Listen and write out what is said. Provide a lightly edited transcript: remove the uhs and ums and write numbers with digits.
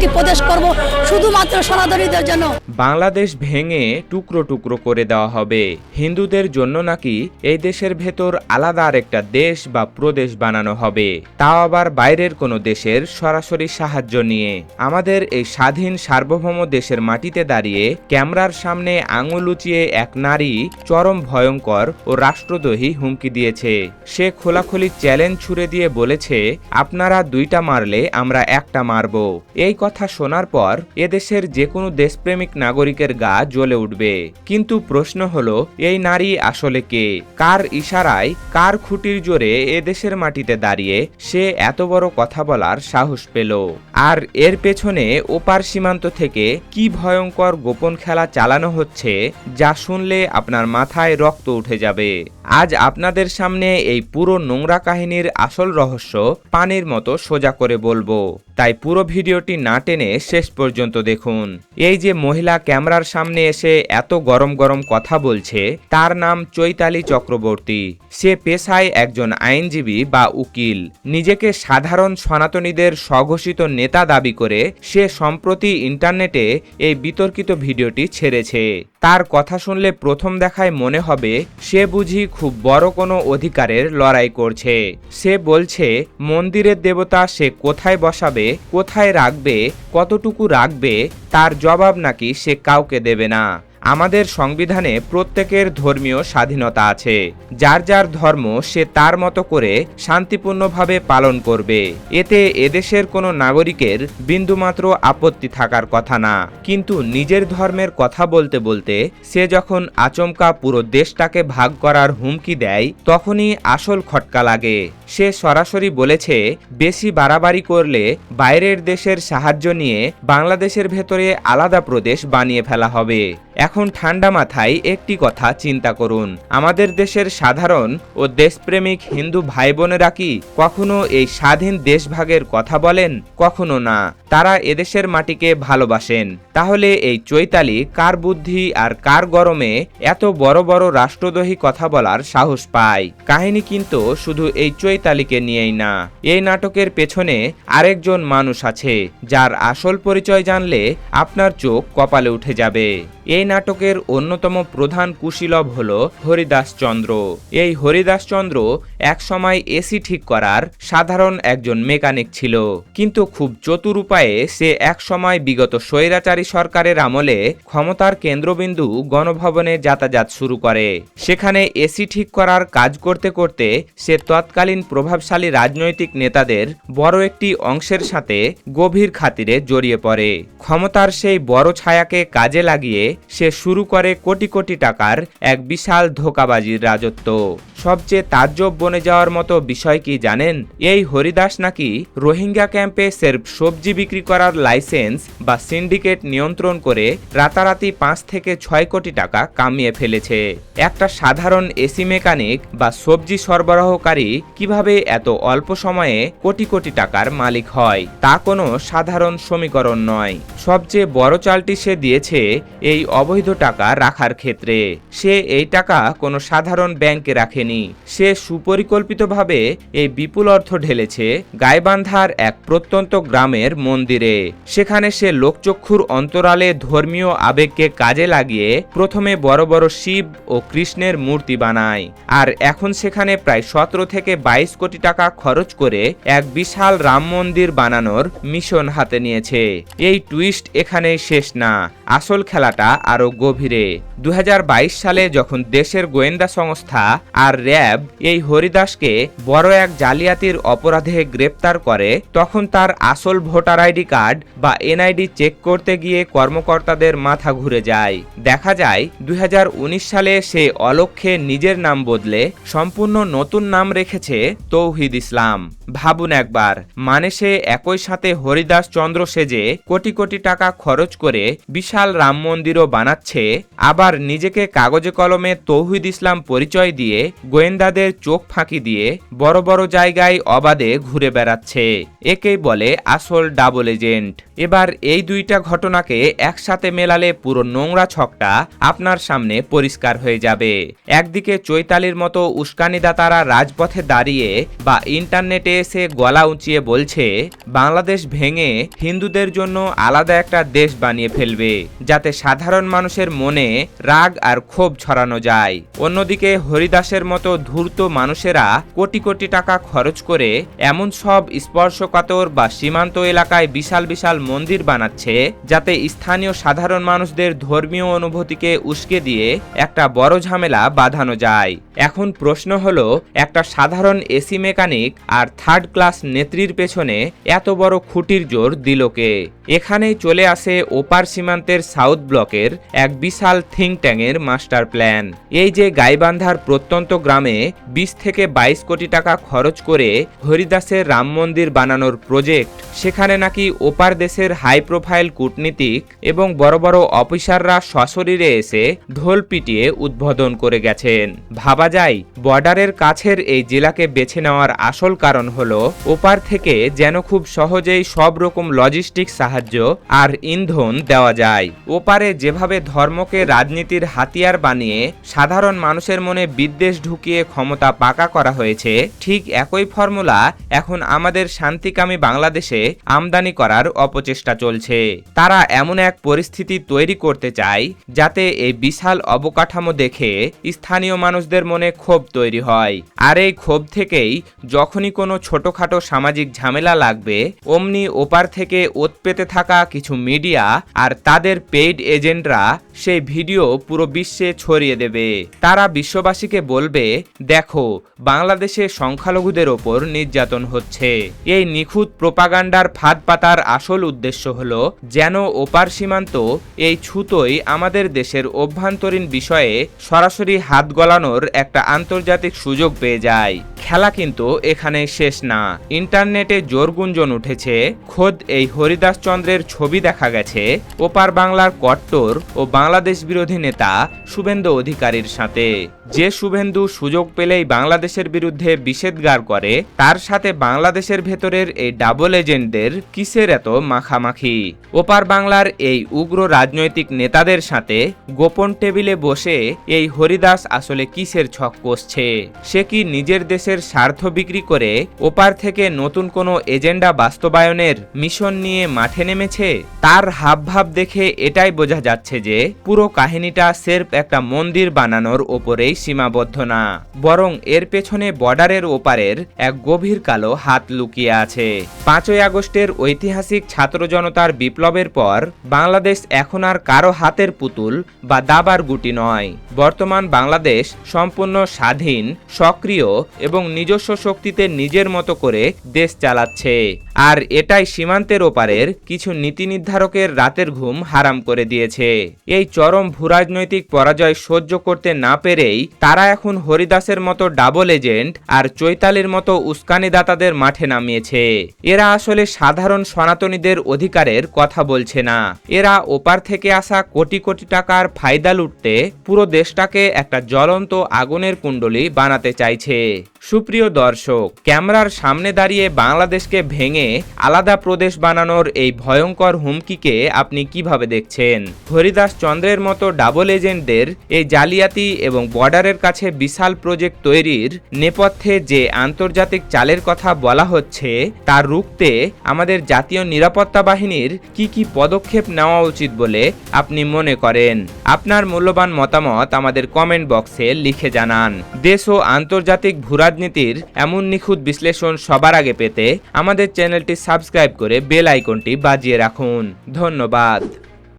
একটি প্রদেশ করব শুধুমাত্র সনাতনীদের জন্য। বাংলাদেশ ভেঙে টুকরো টুকরো করে দেওয়া হবে। হিন্দুদের জন্য নাকি এই দেশের ভেতর আলাদা আরেকটা দেশ বা প্রদেশ বানানো হবে, তাও আবার বাইরের কোনো দেশের সরাসরি সাহায্য নিয়ে। আমাদের এই স্বাধীন সার্বভৌম দেশের মাটিতে দাঁড়িয়ে ক্যামেরার সামনে আঙুল উঁচিয়ে এক নারী চরম ভয়ঙ্কর ও রাষ্ট্রদ্রোহী হুমকি দিয়েছে। সে খোলাখুলি চ্যালেঞ্জ ছুড়ে দিয়ে বলেছে, আপনারা দুইটা মারলে আমরা একটা মারব। এই কথা শোনার পর এদেশের যে কোনো দেশপ্রেমিক নাগরিকের গা জ্বলে উঠবে। কিন্তু প্রশ্ন হলো, এই নারী আসলে কে? কার ইশারায়, কার খুঁটির জোরে এদেশের মাটিতে দাঁড়িয়ে সে এত বড় কথা বলার সাহস পেল? আর এর পেছনে ওপার সীমান্ত থেকে কি ভয়ঙ্কর গোপন খেলা চালানো হচ্ছে, যা শুনলে আপনার মাথায় রক্ত উঠে যাবে। আজ আপনাদের সামনে এই পুরো নোংরা কাহিনীর আসল রহস্য পানির মতো সোজা করে বলবো, তাই পুরো ভিডিওটি না টেনে শেষ পর্যন্ত দেখুন। এই যে মহিলা ক্যামেরার সামনে এসে এত গরম গরম কথা বলছে, তার নাম চৈতালি চক্রবর্তী। সে পেশায় একজন আইনজীবী বা উকিল। নিজেকে সাধারণ সনাতনীদের স্বঘোষিত নেতা দাবি করে সে সম্প্রতি ইন্টারনেটে এই বিতর্কিত ভিডিওটি ছেড়েছে। তার কথা শুনলে প্রথম দেখায় মনে হবে সে বুঝি খুব বড় কোনো অধিকারের লড়াই করছে। সে বলছে মন্দিরের দেবতা সে কোথায় বসাবে, কোথায় রাখবে, কতটুকু রাখবে, তার জবাব নাকি সে কাউকে দেবে না। আমাদের সংবিধানে প্রত্যেকের ধর্মীয় স্বাধীনতা আছে। যার যার ধর্ম সে তার মতো করে শান্তিপূর্ণভাবে পালন করবে। এতে এদেশের কোনো নাগরিকের বিন্দুমাত্র আপত্তি থাকার কথা না। কিন্তু নিজের ধর্মের কথা বলতে বলতে সে যখন আচমকা পুরো দেশটাকে ভাগ করার হুমকি দেয়, তখনই আসল খটকা লাগে। সে সরাসরি বলেছে, বেশি বাড়াবাড়ি করলে বাইরের দেশের সাহায্য নিয়ে বাংলাদেশের ভেতরে আলাদা প্রদেশ বানিয়ে ফেলা হবে। এখন ঠান্ডা মাথায় একটি কথা চিন্তা করুন, আমাদের দেশের সাধারণ ও দেশপ্রেমিক হিন্দু ভাই বোনেরা কি কখনো এই স্বাধীন দেশভাগের কথা বলেন? কখনো না। তারা এদেশের মাটিকে ভালোবাসেন। তাহলে এই চৈতালি কার বুদ্ধি আর কার গরমে এত বড় বড় রাষ্ট্রদ্রোহী কথা বলার সাহস পায়? কাহিনী কিন্তু শুধু এই চৈতালিকে নিয়েই না। এই নাটকের পেছনে আরেকজন মানুষ আছে, যার আসল পরিচয় জানলে আপনার চোখ কপালে উঠে যাবে। এই নাটকের অন্যতম প্রধান কুশীলব হল হরিদাস চন্দ্র। এই হরিদাস চন্দ্র একসময় এসি ঠিক করার সাধারণ একজন মেকানিক ছিল, কিন্তু খুব চতুর উপায়ে সে একসময় বিগত স্বৈরাচারী সরকারের আমলে ক্ষমতার কেন্দ্রবিন্দু গণভবনে যাতায়াত শুরু করে। সেখানে এসি ঠিক করার কাজ করতে করতে সে তৎকালীন প্রভাবশালী রাজনৈতিক নেতাদের বড় একটি অংশের সাথে গভীর খাতিরে জড়িয়ে পড়ে। ক্ষমতার সেই বড় ছায়াকে কাজে লাগিয়ে সে শুরু করে কোটি কোটি টাকার এক বিশাল ধোঁকাবাজির রাজত্ব। সবচেয়ে তাজ্জব বনে যাওয়ার মতো বিষয় কি জানেন? এই হরিদাস নাকি রোহিঙ্গা ক্যাম্পে সেরফ সবজি বিক্রি করার লাইসেন্স বা সিন্ডিকেট নিয়ন্ত্রণ করে রাতারাতি 5 থেকে 6 কোটি টাকা কামিয়ে ফেলেছে। একটা সাধারণ এসি মেকানিক বা সবজি সরবরাহকারী কিভাবে এত অল্প সময়ে কোটি কোটি টাকার মালিক হয়, তা কোনো সাধারণ সমীকরণ নয়। সবচেয়ে বড় চালটি সে দিয়েছে এই অবৈধ টাকা রাখার ক্ষেত্রে। সে এই টাকা কোনো সাধারণ ব্যাংকে রাখেনি। সে সুপরিকল্পিতভাবে এই বিপুল অর্থ ঢেলেছে গাইবান্ধার এক প্রত্যন্ত গ্রামের মন্দিরে। সেখানে সে লোকচক্ষুর অন্তরালে ধর্মীয় আবেগকে কাজে লাগিয়ে প্রথমে বড় বড় শিব ও কৃষ্ণের মূর্তি বানায়, আর এখন সেখানে প্রায় 17 থেকে 22 কোটি টাকা খরচ করে এক বিশাল রাম মন্দির বানানোর মিশন হাতে নিয়েছে। এই টুইস্ট এখানেই শেষ না, আসল খেলাটা আরো গভীরে। 2022 সালে যখন দেশের গোয়েন্দা সংস্থা আর র্যাব এই হরিদাসকে বড় এক জালিয়াতির অপরাধে গ্রেপ্তার করে, তখন তার আসল ভোটার আইডি কার্ড বা এনআইডি চেক করতে গিয়ে কর্মকর্তাদের মাথা ঘুরে যায়। দেখা যায় 2019 সালে সে অলক্ষ্যে নিজের নাম বদলে সম্পূর্ণ নতুন নাম রেখেছে তৌহিদ ইসলাম। ভাবুন একবার, মানে সে একই সাথে হরিদাস চন্দ্র সেজে কোটি কোটি টাকা খরচ করে বিশাল রাম মন্দিরও বানাচ্ছে, আবার নিজেকে কাগজে কলমে তৌহিদ ইসলাম পরিচয় দিয়ে গোয়েন্দাদের চোখ ফাঁকি দিয়ে বড় বড় জায়গায় অবাধে ঘুরে বেড়াচ্ছে। একেই বলে আসল ডাবল এজেন্ট। এবার এই দুইটা ঘটনাকে একসাথে মেলালে পুরো নোংরা ছকটা আপনার সামনে পরিষ্কার হয়ে যাবে। একদিকে চৈতালির মতো উস্কানিদাতারা রাজপথে দাঁড়িয়ে বা ইন্টারনেটে এসে গলা উঁচিয়ে বলছে বাংলাদেশ ভেঙে হিন্দুদের জন্য আলাদা একটা দেশ বানিয়ে ফেলবে, যাতে সাধারণ মানুষের মনে রাগ আর ক্ষোভ ছড়ানো যায়। অন্যদিকে হরিদাসের মতো ধূর্ত মানুষেরা কোটি কোটি টাকা খরচ করে এমন সব স্পর্শকাতর বা সীমান্ত এলাকায় বিশাল বিশাল মন্দির বানাচ্ছে, যাতে স্থানীয় সাধারণ মানুষদের ধর্মীয় অনুভূতিকে উস্কে দিয়ে একটা বড় ঝামেলা বাঁধানো যায়। এখন প্রশ্ন হলো, একটা সাধারণ এসি মেকানিক আর থার্ড ক্লাস নেত্রীর পেছনে এত বড় খুঁটির জোর দিল কে? এখানেই চলে আসে ওপার সীমান্তের সাউথ ব্লকের এক বিশাল থিঙ্ক ট্যাঙ্কের মাস্টার প্ল্যান। এই যে গাইবান্ধার প্রত্যন্ত গ্রামে 20 থেকে 22 কোটি টাকা খরচ করে হরিদাসের রাম মন্দির বানানোর প্রজেক্ট, সেখানে নাকি ওপার দেশের হাই প্রোফাইল কূটনীতিক এবং বড় বড় অফিসাররা সশরীরে এসে ঢোল পিটিয়ে উদ্বোধন করে গেছেন। ভাবা যায় বর্ডারের কাছের এই জেলাকে বেছে নেওয়ার আসল কারণ হলো ওপার থেকে যেন খুব সহজেই সব রকম লজিস্টিক সাহায্য আর ইন্ধন দেওয়া যায়। ওপারে যেভাবে ধর্মকে রাজনীতির হাতিয়ার বানিয়ে সাধারণ মানুষের মনে বিদ্বেষ ঢুকিয়ে ক্ষমতা পাকা করা হয়েছে, ঠিক একই ফর্মুলা এখন আমাদের শান্তিকামী বাংলাদেশে আমদানি করার অপচেষ্টা চলছে। তারা এমন এক পরিস্থিতি তৈরি করতে চায় যাতে এই বিশাল অবকাঠামো দেখে স্থানীয় মানুষদের মনে ক্ষোভ তৈরি হয়, আর এই ক্ষোভ থেকেই যখনই কোনো ছোটখাটো সামাজিক ঝামেলা লাগবে, অমনি ওপার থেকে ওত পেতে থাকা কিছু মিডিয়া আর তাদের পেইড এজেন্টরা সেই ভিডিও পুরো বিশ্বে ছড়িয়ে দেবে। তারা বিশ্ববাসীকে বলবে, দেখো বাংলাদেশে সংখ্যালঘুদের ওপর নির্যাতন হচ্ছে। এই নিখুঁত প্রোপাগান্ডার ফাঁদ পাতার আসল উদ্দেশ্য হলো যেন ওপার সীমান্ত এই ছুতোই আমাদের দেশের অভ্যন্তরীণ বিষয়ে সরাসরি হাত গলানোর একটা আন্তর্জাতিক সুযোগ পেয়ে যায়। খেলা কিন্তু এখানে শেষ না। ইন্টারনেটে জোর গুঞ্জন উঠেছে, খোদ এই হরিদাস চন্দ্রের ছবি দেখা গেছে ওপার বাংলার কট্টর ও বাংলাদেশ বিরোধী নেতা শুভেন্দু অধিকারীর সাথে। যে শুভেন্দু সুযোগ পেলেই বাংলাদেশের বিরুদ্ধে বিষেধগার করে, তার সাথে বাংলাদেশের ভেতরের এই ডাবল এজেন্টদের কিসের এত মাখামাখি? ওপার বাংলার এই উগ্র রাজনৈতিক নেতাদের সাথে গোপন টেবিলে বসে এই হরিদাস আসলে কিসের ছক কষছে? সে কি নিজের দেশের স্বার্থ বিক্রি করে ওপার থেকে নতুন কোনো এজেন্ডা বাস্তবায়নের মিশন নিয়ে মাঠে নেমেছে? তার হাবভাব দেখে এটাই বোঝা যাচ্ছে যে পুরো কাহিনীটা সির্ফ একটা মন্দির বানানোর ওপরেই সীমাবদ্ধ না, বরং এর পেছনে বর্ডারের ওপারের এক গভীর কালো হাত লুকিয়ে আছে। 5ই আগস্টের ঐতিহাসিক ছাত্র জনতার বিপ্লবের পর বাংলাদেশ এখন আর কারো হাতের পুতুল বা দাবার গুটি নয়। বর্তমান বাংলাদেশ সম্পূর্ণ স্বাধীন, সক্রিয় এবং নিজস্ব শক্তিতে নিজের মতো করে দেশ চালাচ্ছে। আর এটাই সীমান্তের ওপারের কিছু নীতি নির্ধারকের রাতের ঘুম হারাম করে দিয়েছে। এই চরম ভূরাজনৈতিক পরাজয় সহ্য করতে না পেরেই তারা এখন হরিদাসের মতো ডাবল এজেন্ট আর চৈতালির মতো উস্কানিদাতাদের মাঠে নামিয়েছে। এরা আসলে সাধারণ সনাতনীদের অধিকারের কথা বলছে না, এরা ওপার থেকে আসা কোটি কোটি টাকার ফায়দা লুটতে পুরো দেশটাকে একটা জ্বলন্ত আগুনের কুণ্ডলী বানাতে চাইছে। সুপ্রিয় দর্শক, ক্যামেরার সামনে দাঁড়িয়ে বাংলাদেশকে ভেঙে আলাদা প্রদেশ বানানোর এই ভয়ঙ্কর হুমকিকে আপনি কিভাবে দেখছেন? হরিদাস চন্দ্রের মতো ডাবল এজেন্টদের এই জালিয়াতি এবং বর্ডারের কাছে বিশাল প্রজেক্ট তৈরির নেপথ্যে যে আন্তর্জাতিক চালের কথা বলা হচ্ছে, তা রুখতে আমাদের জাতীয় নিরাপত্তা বাহিনীর কি পদক্ষেপ নেওয়া উচিত বলে আপনি মনে করেন? আপনার মূল্যবান মতামত আমাদের কমেন্ট বক্সে লিখে জানান। দেশ ও আন্তর্জাতিক ভূরাজনীতির এমন নিখুঁত বিশ্লেষণ সবার আগে পেতে আমাদের চ্যানেলটি সাবস্ক্রাইব করে বেল আইকনটি বাজিয়ে রাখুন। ধন্যবাদ।